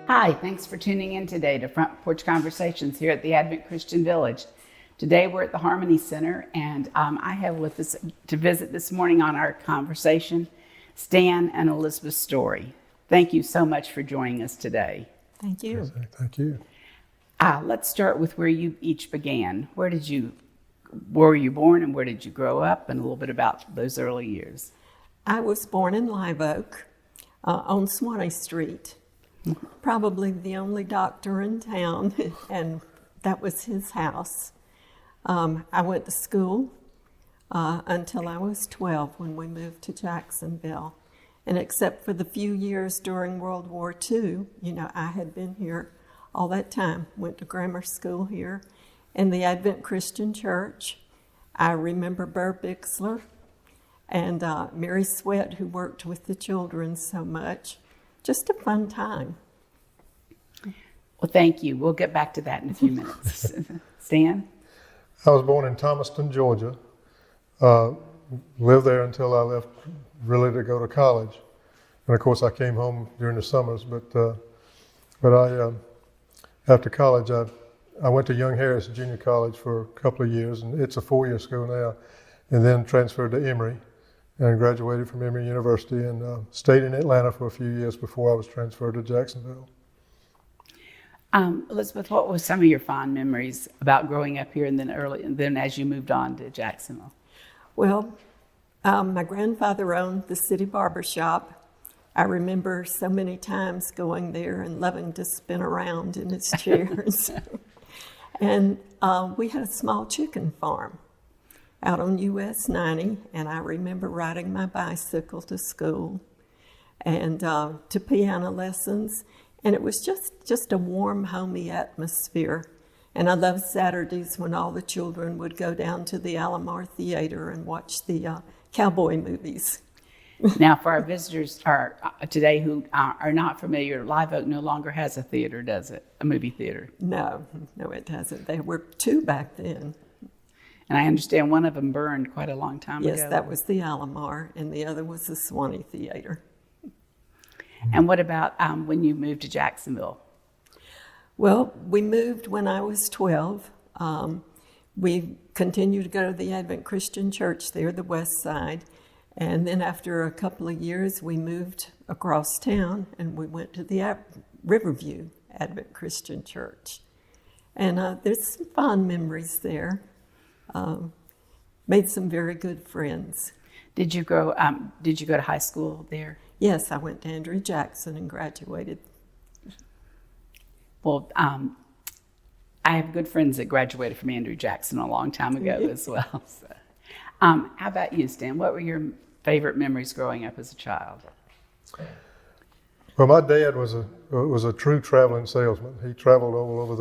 Hi, thanks for tuning in today to Front Porch Conversations here at the Advent Christian Village. Today we're at the Harmony Center, and I have with us to visit this morning on our conversation, Stan and Elizabeth Storey. Thank you so much for joining us today. Thank you. Thank you. Let's start with where you each began. Where were you born and where did you grow up, and a little bit about those early years? I was born in Live Oak on Swanee Street. Probably the only doctor in town, and that was his house. I went to school until I was 12 when we moved to Jacksonville. And except for the few years during World War II, I had been here all that time. Went to grammar school here in the Advent Christian Church. I remember Burr Bixler and Mary Sweat, who worked with the children so much. Just a fun time. Well, thank you. We'll get back to that in a few minutes. Stan? I was born in Thomaston, Georgia. Lived there until I left really to go to college. And of course I came home during the summers, but I after college I went to Young Harris Junior College for a couple of years, and it's a 4-year school now, and then transferred to Emory and graduated from Emory University and stayed in Atlanta for a few years before I was transferred to Jacksonville. Elizabeth, what were some of your fond memories about growing up here and then as you moved on to Jacksonville? Well, my grandfather owned the city barber shop. I remember so many times going there and loving to spin around in his chairs. And we had a small chicken farm out on US 90, and I remember riding my bicycle to school and to piano lessons. And it was just a warm, homey atmosphere. And I loved Saturdays when all the children would go down to the Alomar Theater and watch the cowboy movies. Now, for our visitors today who are not familiar, Live Oak no longer has a theater, does it? A movie theater? No, it doesn't. There were two back then. And I understand one of them burned quite a long time ago. Yes, that was the Alomar, and the other was the Swanee Theater. And what about when you moved to Jacksonville? Well, we moved when I was 12. We continued to go to the Advent Christian Church there, the west side. And then after a couple of years, we moved across town and we went to the Riverview Advent Christian Church. And there's some fond memories there. Made some very good friends. Did you go to high school there? Yes, I went to Andrew Jackson and graduated. Well, I have good friends that graduated from Andrew Jackson a long time ago as well. So. How about you, Stan? What were your favorite memories growing up as a child? Well, my dad was a true traveling salesman. He traveled all over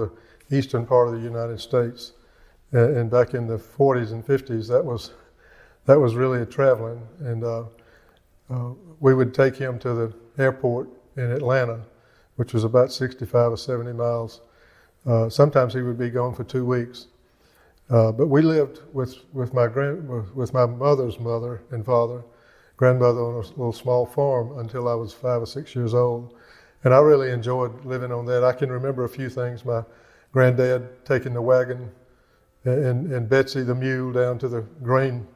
the eastern part of the United States, and back in the 40s and 50s, that was really a traveling. And we would take him to the airport in Atlanta, which was about 65 or 70 miles. Sometimes he would be gone for 2 weeks. But we lived with my mother's mother and father grandmother on a little small farm until I was 5 or 6 years old. And I really enjoyed living on that. I can remember a few things. My granddad taking the wagon and Betsy the mule down to the grain,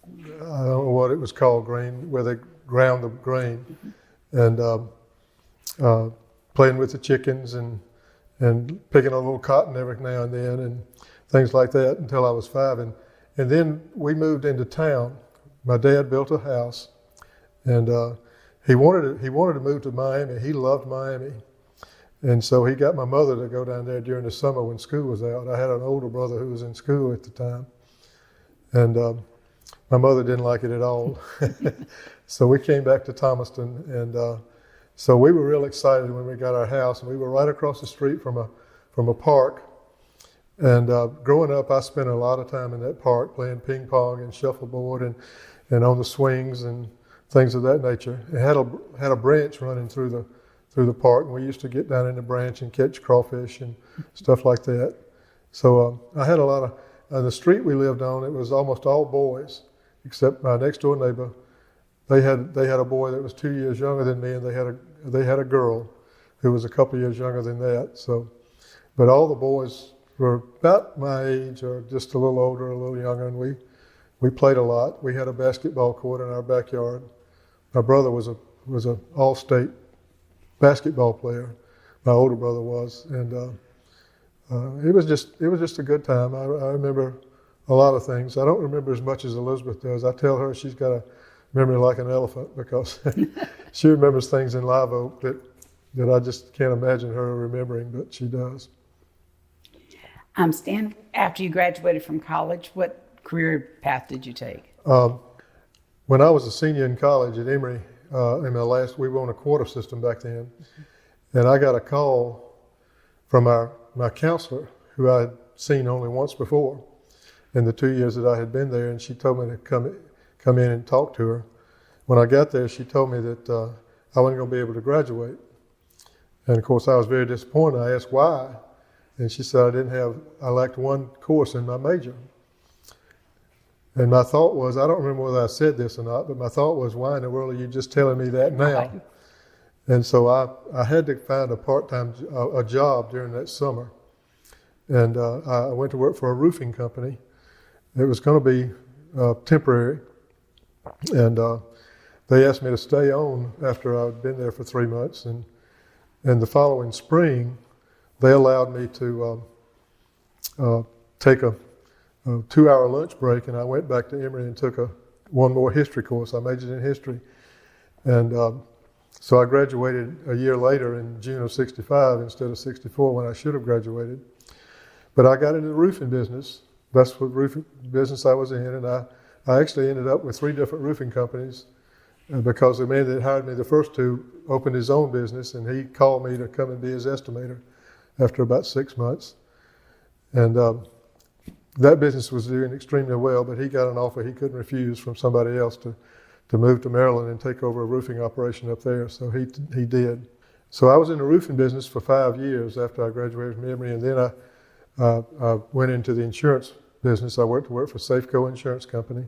I don't know what it was called, grain, where they ground the grain, and playing with the chickens and picking a little cotton every now and then and things like that until I was 5. And then we moved into town. My dad built a house, and he wanted to move to Miami. He loved Miami. And so he got my mother to go down there during the summer when school was out. I had an older brother who was in school at the time. And my mother didn't like it at all. So we came back to Thomaston, and so we were real excited when we got our house. And we were right across the street from a park. And growing up, I spent a lot of time in that park playing ping pong and shuffleboard and on the swings and things of that nature. It had a branch running through the park, and we used to get down in the branch and catch crawfish and stuff like that. So I had a lot of, on the street we lived on, it was almost all boys, except my next door neighbor. They had a boy that was 2 years younger than me, and they had a girl who was a couple of years younger than that. So, but all the boys were about my age or just a little older, a little younger, and we played a lot. We had a basketball court in our backyard. My brother was a all-state basketball player. My older brother was, and it was just a good time. I remember a lot of things. I don't remember as much as Elizabeth does. I tell her she's got a memory like an elephant because she remembers things in Live Oak that I just can't imagine her remembering, but she does. Stan, after you graduated from college, what career path did you take? When I was a senior in college at Emory, we were on a quarter system back then, and I got a call from my counselor, who I had seen only once before in the 2 years that I had been there, and she told me to come in and talk to her. When I got there, she told me that I wasn't going to be able to graduate, and of course I was very disappointed. I asked why, and she said I lacked one course in my major. And my thought was, I don't remember whether I said this or not, but my thought was, why in the world are you just telling me that now? Right. And so I had to find a part-time job during that summer. And I went to work for a roofing company. It was going to be temporary. And they asked me to stay on after I'd been there for 3 months. And the following spring, they allowed me to take a 2-hour lunch break, and I went back to Emory and took one more history course. I majored in history. And so I graduated a year later in June of 65 instead of 64 when I should have graduated. But I got into the roofing business. That's what roofing business I was in, and I actually ended up with 3 different roofing companies because the man that hired me the first 2 opened his own business, and he called me to come and be his estimator after about 6 months. And that business was doing extremely well, but he got an offer he couldn't refuse from somebody else to move to Maryland and take over a roofing operation up there, so he did. So I was in the roofing business for 5 years after I graduated from Emory, and then I went into the insurance business. I worked for Safeco Insurance Company,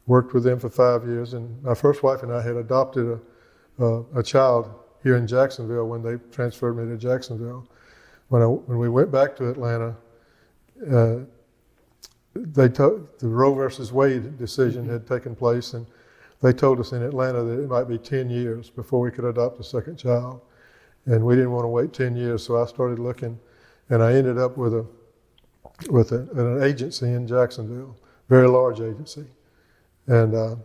worked with them for 5 years, and my first wife and I had adopted a child here in Jacksonville when they transferred me to Jacksonville. When we went back to Atlanta, the Roe versus Wade decision had taken place, and they told us in Atlanta that it might be 10 years before we could adopt a second child. And we didn't want to wait 10 years, so I started looking, and I ended up with an agency in Jacksonville, very large agency. And as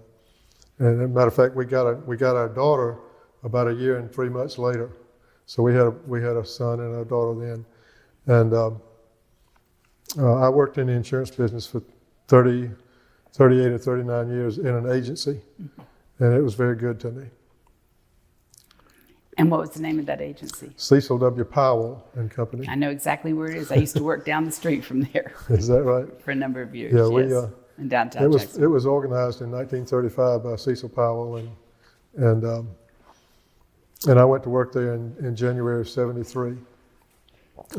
a matter of fact, we got our daughter about a year and 3 months later. So we had a son and a daughter then. And I worked in the insurance business for 38 or 39 years in an agency, and it was very good to me. And what was the name of that agency? Cecil W. Powell and Company. I know exactly where it is. I used to work down the street from there. Is that right? For a number of years, yeah, yes, in downtown Jacksonville. It was organized in 1935 by Cecil Powell, and I went to work there in January of 73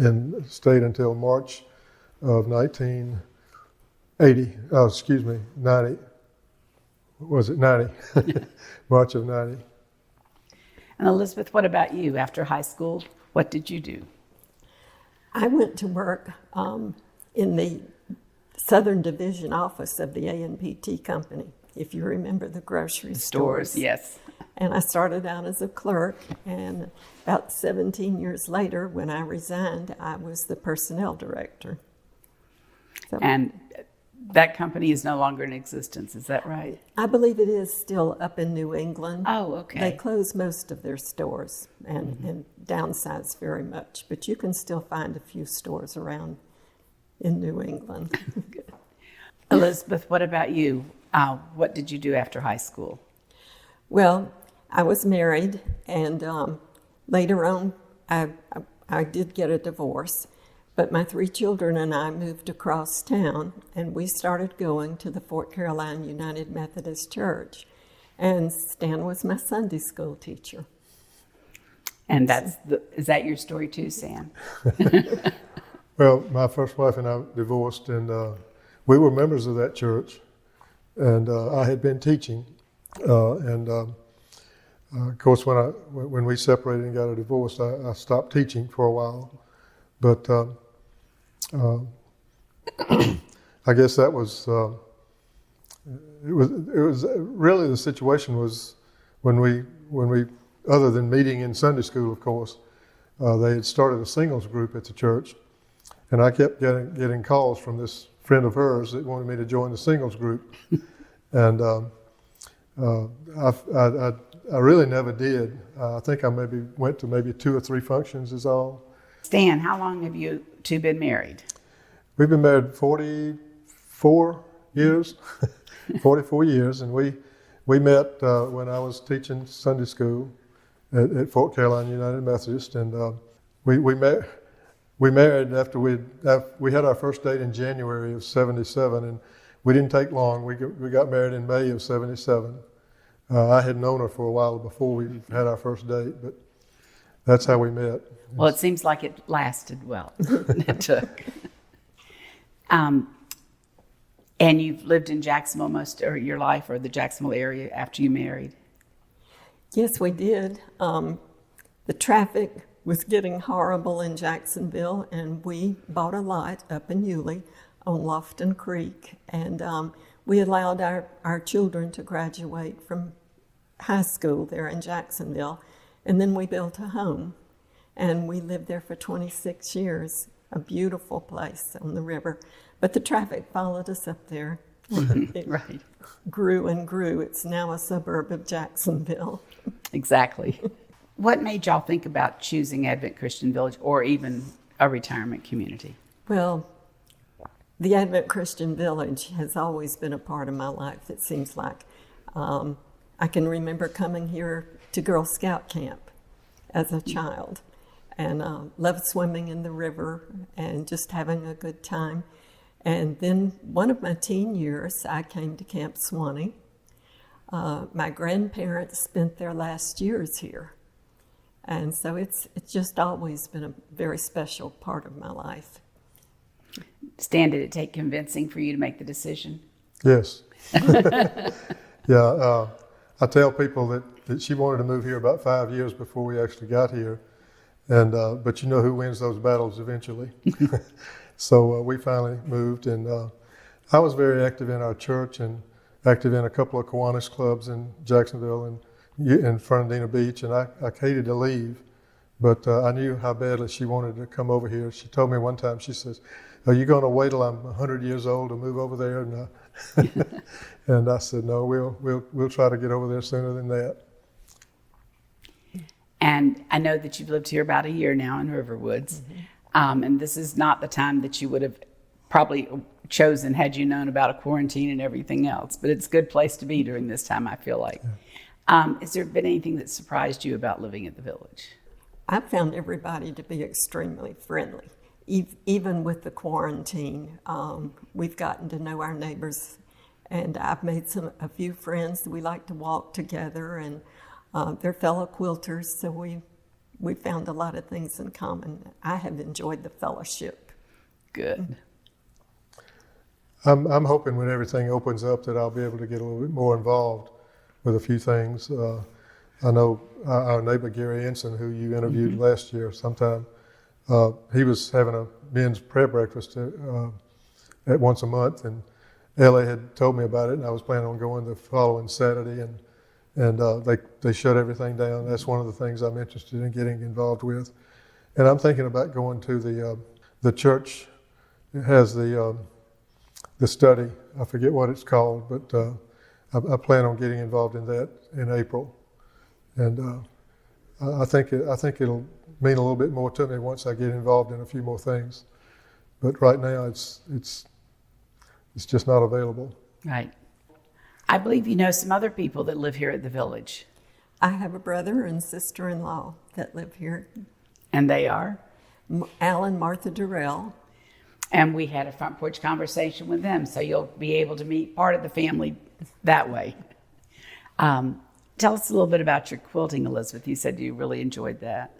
and stayed until March of 90. what was it, 90? March of 90. And Elizabeth, what about you? After high school, what did you do? I went to work in the Southern Division office of the A&PT company, if you remember the grocery stores. Yes. And I started out as a clerk, and about 17 years later, when I resigned, I was the personnel director. So And that company is no longer in existence, is that right? I believe it is still up in New England. Oh, okay. They closed most of their stores and downsized very much, but you can still find a few stores around in New England. Elizabeth, what about you? What did you do after high school? Well, I was married, and later on, I did get a divorce. But my 3 children and I moved across town, and we started going to the Fort Caroline United Methodist Church. And Stan was my Sunday school teacher. And is that your story too, Sam? Well, my first wife and I divorced, and we were members of that church, and I had been teaching, of course, when we separated and got a divorce, I stopped teaching for a while, but I guess that was it was really the situation was when we other than meeting in Sunday school, of course, they had started a singles group at the church, and I kept getting calls from this friend of hers that wanted me to join the singles group, and I really never did. I think I went to maybe 2 or 3 functions is all. Stan, how long have you two been married? We've been married 44 years, 44 years, and we met when I was teaching Sunday school at Fort Caroline United Methodist, and we married after we had our first date in January of '77, and we didn't take long. We got married in May of '77. I had known her for a while before we had our first date, but that's how we met. Well, it seems like it lasted well. It took. And you've lived in Jacksonville most of your life, or the Jacksonville area, after you married? Yes, we did. The traffic was getting horrible in Jacksonville, and we bought a lot up in Yulee on Lofton Creek, and we allowed our children to graduate from high school there in Jacksonville, and then we built a home, and we lived there for 26 years, a beautiful place on the river. But the traffic followed us up there. It Right. grew and grew. It's now a suburb of Jacksonville. Exactly. What made y'all think about choosing Advent Christian Village or even a retirement community? Well, the Advent Christian Village has always been a part of my life, it seems like. I can remember coming here to Girl Scout camp as a child and loved swimming in the river and just having a good time. And then one of my teen years, I came to Camp Swanee. My grandparents spent their last years here. And so it's just always been a very special part of my life. Stan, did it take convincing for you to make the decision? Yes. Yeah, I tell people that she wanted to move here about 5 years before we actually got here. And but you know who wins those battles eventually. So we finally moved, and I was very active in our church and active in a couple of Kiwanis clubs in Jacksonville and in Fernandina Beach, and I hated to leave, but I knew how badly she wanted to come over here. She told me one time, she says, "Are you going to wait till I'm 100 years old to move over there?" And, and I said, "No, we'll try to get over there sooner than that." And I know that you've lived here about a year now in Riverwoods. And this is not the time that you would have probably chosen had you known about a quarantine and everything else. But it's a good place to be during this time, I feel like. Has there been anything that surprised you about living at the village? I found everybody to be extremely friendly, even with the quarantine. We've gotten to know our neighbors, and I've made a few friends. We like to walk together, and they're fellow quilters, so we found a lot of things in common. I have enjoyed the fellowship. Good. I'm hoping when everything opens up that I'll be able to get a little bit more involved with a few things. I know our neighbor Gary Ensign, who you interviewed last year sometime, he was having a men's prayer breakfast at once a month, and Ellie had told me about it, and I was planning on going the following Saturday, and they shut everything down. That's one of the things I'm interested in getting involved with, and I'm thinking about going to the church. It has the study. I forget what it's called, but I plan on getting involved in that in April, and I think it'll mean a little bit more to me once I get involved in a few more things. But right now, it's just not available. Right. I believe you know some other people that live here at the village. I have a brother and sister-in-law that live here. And they are? Al and Martha Durrell. And we had a front porch conversation with them, so you'll be able to meet part of the family that way. Tell us a little bit about your quilting, Elizabeth. You said you really enjoyed that.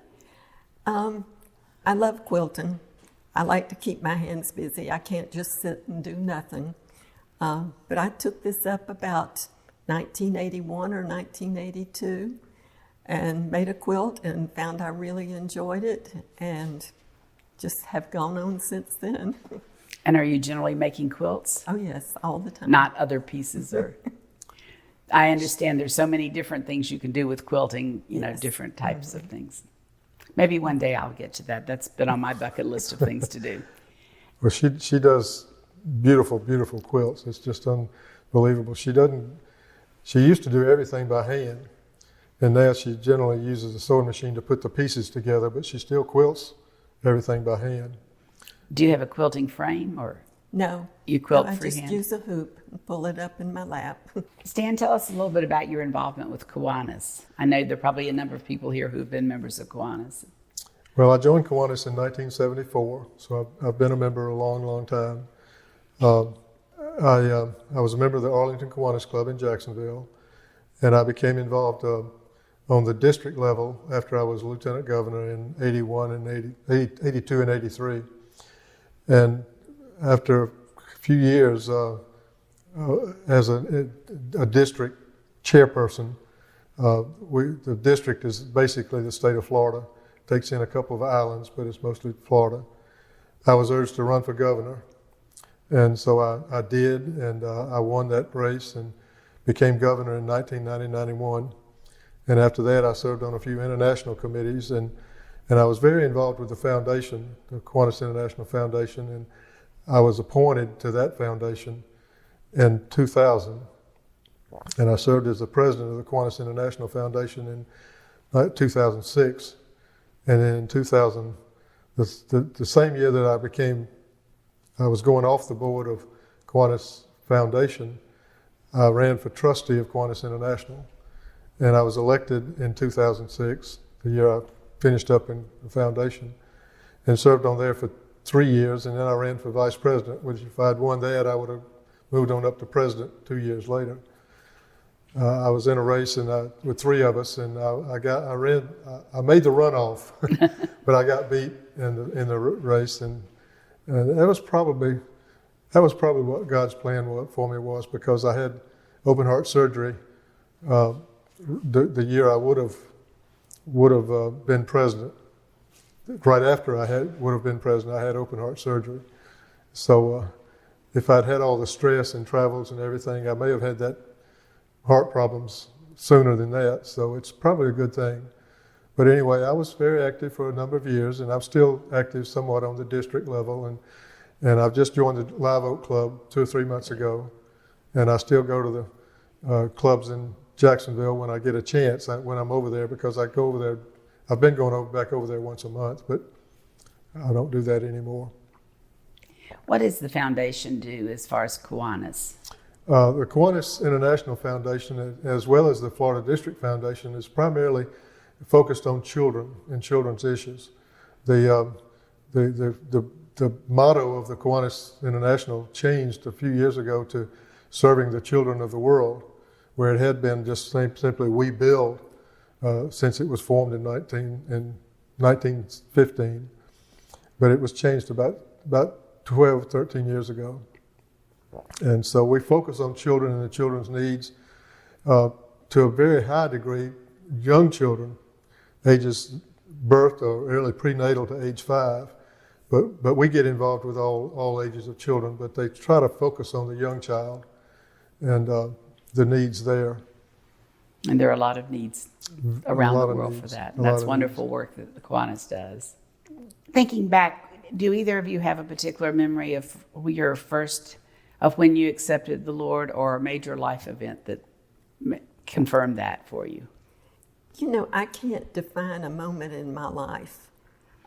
I love quilting. I like to keep my hands busy. I can't just sit and do nothing. But I took this up about 1981 or 1982 and made a quilt and found I really enjoyed it and just have gone on since then. And are you generally making quilts? Oh yes, all the time. Not other pieces or... I understand there's so many different things you can do with quilting, Yes. different types of things. Maybe one day I'll get to that. That's been on my bucket list of things to do. Well, she does beautiful, beautiful quilts. It's just unbelievable. She used to do everything by hand, and now she generally uses a sewing machine to put the pieces together, but she still quilts everything by hand. Do you have a quilting frame or No. you quilt I freehand? just use a hoop and pull it up in my lap. Stan, tell us a little bit about your involvement with Kiwanis. I know there are probably a number of people here who've been members of Kiwanis. Well, I joined Kiwanis in 1974, so I've been a member a long, long time. I was a member of the Arlington Kiwanis Club in Jacksonville, and I became involved on the district level after I was lieutenant governor in 81 and 82 and 83. And after a few years as a district chairperson, the district is basically the state of Florida. Takes in a couple of islands, but it's mostly Florida. I was urged to run for governor, and so I did, and I won that race and became governor in 1990-91. And after that, I served on a few international committees, and I was very involved with the foundation, the Kiwanis International Foundation, and I was appointed to that foundation in 2000. And I served as the president of the Kiwanis International Foundation in 2006. And then in 2000, the same year that I was going off the board of Kiwanis Foundation, I ran for trustee of Kiwanis International. And I was elected in 2006, the year I finished up in the foundation, and served on there for 3 years. And then I ran for vice president, which if I'd won that, I would have moved on up to president 2 years later. I was in a race with three of us, and I made the runoff, but I got beat in the race, and that was probably what God's plan for me was, because I had open heart surgery the year I would have been president. Right after would have been president, I had open heart surgery. So if I'd had all the stress and travels and everything, I may have had that heart problems sooner than that, so it's probably a good thing. But anyway, I was very active for a number of years, and I'm still active somewhat on the district level, and I've just joined the Live Oak Club 2 or 3 months ago, and I still go to the clubs in Jacksonville when I get a chance, when I'm over there, because I go over there. I've been going back over there once a month, but I don't do that anymore. What does the foundation do as far as Kiwanis? The Kiwanis International Foundation, as well as the Florida District Foundation, is primarily focused on children and children's issues. The motto of the Kiwanis International changed a few years ago to serving the children of the world, where it had been just simply we build since it was formed in 1915, but it was changed about 12, 13 years ago. And so we focus on children and the children's needs to a very high degree. Young children, ages birth or early prenatal to age 5, but we get involved with all ages of children. But they try to focus on the young child and the needs there. And there are a lot of needs around the world needs, for that. a And that's lot of wonderful needs. work that the Kiwanis does. Thinking back, do either of you have a particular memory of when you accepted the Lord, or a major life event that confirmed that for you? You know, I can't define a moment in my life.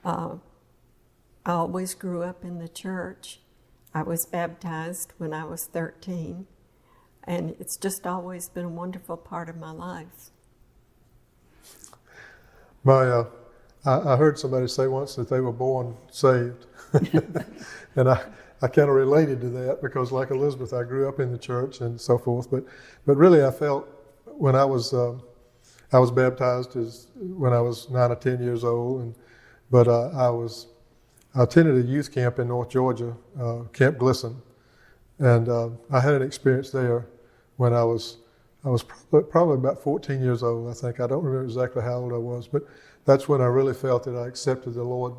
I always grew up in the church. I was baptized when I was 13, and it's just always been a wonderful part of my life. I heard somebody say once that they were born saved, and I kind of related to that because, like Elizabeth, I grew up in the church and so forth. But really, I felt when I was baptized when I was 9 or 10 years old, but I attended a youth camp in North Georgia, Camp Glisson, and I had an experience there when I was probably about 14 years old. I think I don't remember exactly how old I was, but that's when I really felt that I accepted the Lord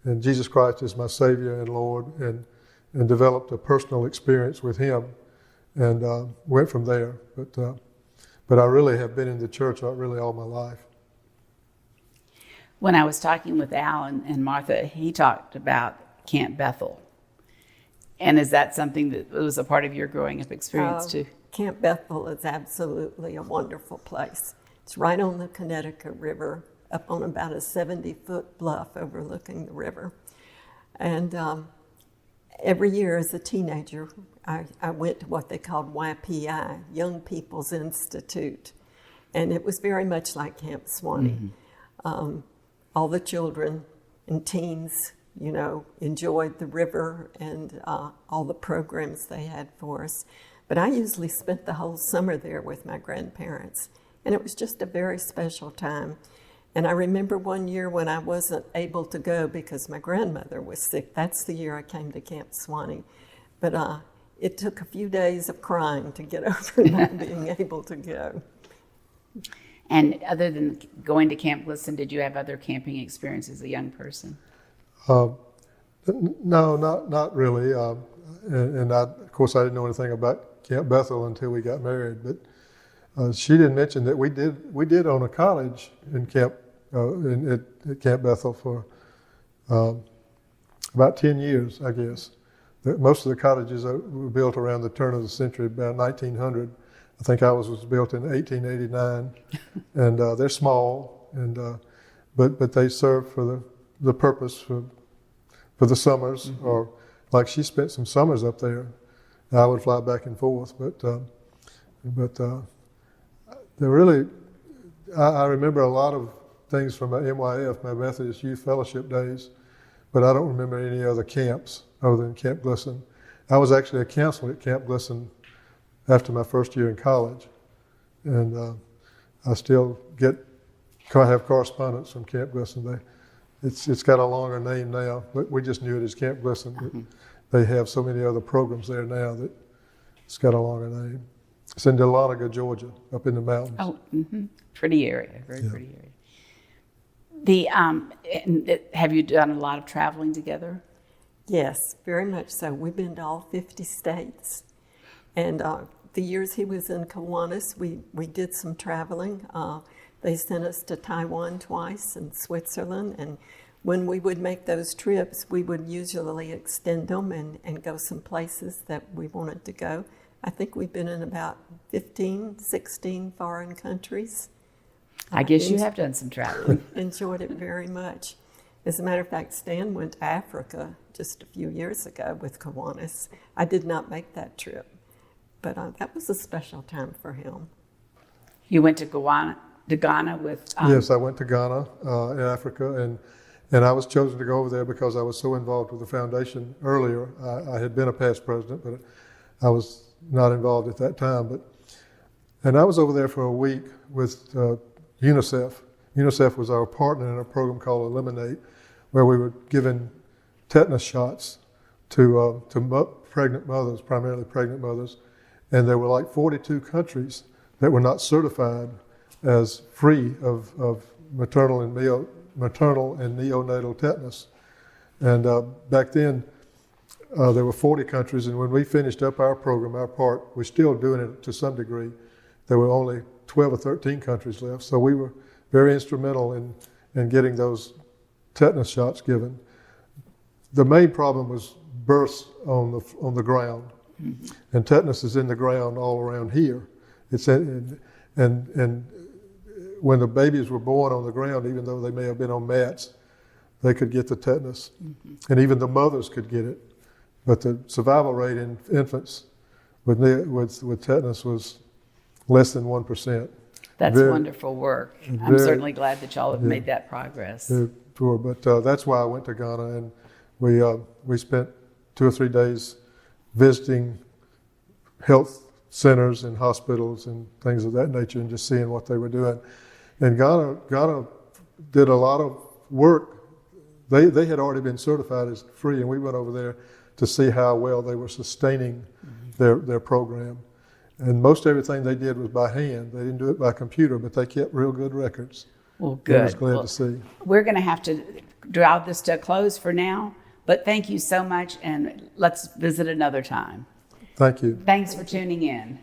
and Jesus Christ as my Savior and Lord, and developed a personal experience with Him, and went from there. But I really have been in the church really all my life. When I was talking with Al and Martha, he talked about Camp Bethel. And is that something that was a part of your growing up experience too? Camp Bethel is absolutely a wonderful place. It's right on the Connecticut River, up on about a 70-foot bluff overlooking the river. And every year as a teenager, I went to what they called YPI, Young People's Institute. And it was very much like Camp Swanee. Mm-hmm. All the children and teens, you know, enjoyed the river and all the programs they had for us. But I usually spent the whole summer there with my grandparents. And it was just a very special time. And I remember one year when I wasn't able to go because my grandmother was sick. That's the year I came to Camp Swanee. But it took a few days of crying to get over not being able to go. And other than going to Camp Glisson, did you have other camping experiences as a young person? No, not really. And of course, I didn't know anything about Camp Bethel until we got married. But she did mention that we did own a cottage in Camp at Camp Bethel for about 10 years, I guess. Most of the cottages were built around the turn of the century, about 1900. I think ours was built in 1889, and they're small, but they serve for the purpose for the summers, mm-hmm. or like she spent some summers up there. I would fly back and forth, but they really. I remember a lot of things from my MYF, my Methodist Youth Fellowship days, but I don't remember any other camps other than Camp Glisson. I was actually a counselor at Camp Glisson after my first year in college, and I still have correspondence from Camp Glisson. It's got a longer name now, but we just knew it as Camp Glisson. Mm-hmm. They have so many other programs there now that it's got a longer name. It's in Dahlonega, Georgia, up in the mountains. Oh, mm-hmm. Pretty area, very pretty area. Have you done a lot of traveling together? Yes, very much so. We've been to all 50 states. And the years he was in Kiwanis, we did some traveling. They sent us to Taiwan twice and Switzerland. And when we would make those trips, we would usually extend them and go some places that we wanted to go. I think we've been in about 15, 16 foreign countries. I guess you have done some traveling. Enjoyed it very much. As a matter of fact, Stan went to Africa just a few years ago with Kiwanis. I did not make that trip, but that was a special time for him. You went to Ghana with... Yes, I went to Ghana in Africa, and I was chosen to go over there because I was so involved with the foundation earlier. I had been a past president, but I was not involved at that time. And I was over there for a week with UNICEF. UNICEF was our partner in a program called Eliminate, where we were given tetanus shots to pregnant mothers, primarily pregnant mothers, and there were like 42 countries that were not certified as free of maternal and neonatal tetanus. And back then, there were 40 countries, and when we finished up our program, our part, we're still doing it to some degree. There were only 12 or 13 countries left, so we were very instrumental in getting those tetanus shots given. The main problem was births on the ground, and tetanus is in the ground all around here. And when the babies were born on the ground, even though they may have been on mats, they could get the tetanus, and even the mothers could get it. But the survival rate in infants with tetanus was less than 1%. That's wonderful work. I'm certainly glad that y'all have made that progress. Poor, but that's why I went to Ghana, and we spent 2 or 3 days visiting health centers and hospitals and things of that nature, and just seeing what they were doing. And Ghana did a lot of work. They had already been certified as free, and we went over there to see how well they were sustaining their program. And most everything they did was by hand. They didn't do it by computer, but they kept real good records. Well, good. I was glad to see. We're going to have to draw this to a close for now, but thank you so much, and let's visit another time. Thank you. Thanks for tuning in.